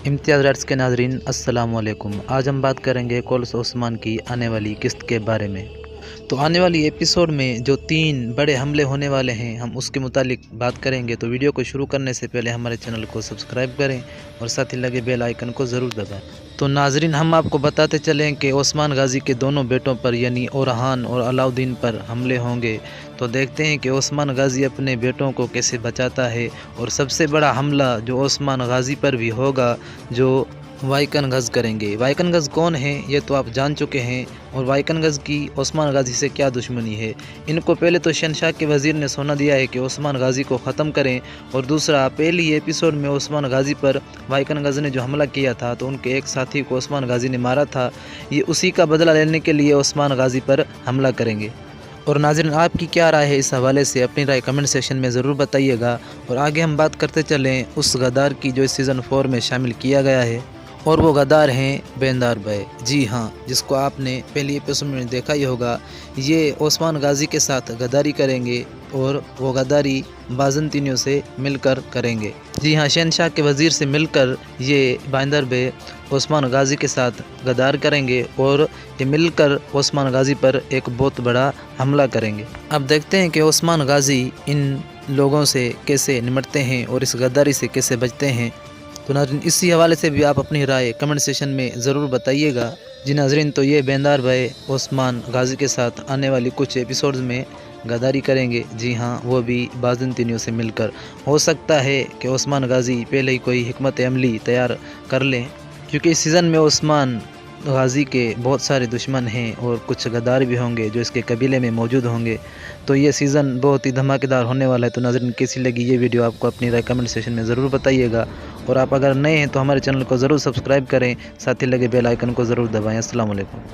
इम्तियाज़ rights के नाज़रीन अस्सलाम वालेकुम। आज हम बात करेंगे कोल्स ओस्मान की आने वाली किस्त के बारे में। तो आने वाली एपिसोड में जो 3 बड़े हमले होने वाले हैं हम उसके मुतालिक बात करेंगे। तो वीडियो को शुरू करने से पहले हमारे चैनल को सब्सक्राइब करें और साथ ही लगे बेल आइकन को ज़रूर दबाएं। तो नाज़रीन हम आपको बताते चलें कि ओस्मान गाजी के दोनों बेटों पर यानी ओरहान और अलाउद्दीन पर हमले होंगे। तो देखते हैं कि ओस्मान गाजी अपने बेटों को कैसे बचाता है। और सबसे बड़ा हमला जो ओस्मान गाजी पर भी होगा, जो वाइकन गज करेंगे। वाइकन गज कौन है ये तो आप जान चुके हैं। और वाइकन गज की ओस्मान गाजी से क्या दुश्मनी है। इनको पहले तो शहनशाह के वज़ीर ने सोना दिया है कि ओस्मान गाजी को ख़त्म करें। और दूसरा, पहली एपिसोड में ओस्मान गाजी पर वाइकन गज ने जो हमला किया था तो उनके एक साथी को ओस्मान गाजी ने मारा था। ये उसी का बदला लेने के लिए ओस्मान गाजी पर हमला करेंगे। और नाज़रीन आपकी क्या राय है इस हवाले से अपनी राय कमेंट सेक्शन में ज़रूर बताइएगा। और आगे हम बात करते चलें उस गद्दार की जो इस सीज़न 4 में शामिल किया गया है, और वो गद्दार हैं बेंदार भाई। जी हाँ, जिसको आपने पहली एपिसोड में देखा ही होगा। ये ओस्मान गाजी के साथ गद्दारी करेंगे और वो गद्दारी बाज़ंतीनियों से मिलकर करेंगे। जी हाँ, शहनशाह के वज़ीर से मिलकर ये बेंदार भाई ओस्मान गाजी के साथ गद्दार करेंगे और ये मिलकर ओस्मान गाजी पर एक बहुत बड़ा हमला करेंगे। अब देखते हैं कि ओस्मान गाजी इन लोगों से कैसे निपटते हैं और इस गद्दारी से कैसे बचते हैं। तो नाज़रीन इसी हवाले से भी आप अपनी राय कमेंट सेक्शन में ज़रूर बताइएगा। जी नाज़रीन, तो ये बेंदार भाई ओस्मान गाजी के साथ आने वाली कुछ एपिसोड्स में गद्दारी करेंगे। जी हाँ, वो भी बाज़ंतीनियों से मिलकर। हो सकता है कि ओस्मान गाजी पहले ही कोई हिकमत अमली तैयार कर लें, क्योंकि इस सीज़न में ओस्मान गाजी के बहुत सारे दुश्मन हैं और कुछ गद्दार भी होंगे जो इसके कबीले में मौजूद होंगे। तो ये सीज़न बहुत ही धमाकेदार होने वाला है। तो नाज़रीन कैसी लगी ये वीडियो आपको अपनी राय कमेंट सेक्शन में ज़रूर बताइएगा। और आप अगर नए हैं तो हमारे चैनल को ज़रूर सब्सक्राइब करें, साथ ही लगे बेल आइकन को ज़रूर दबाएं। अस्सलाम वालेकुम।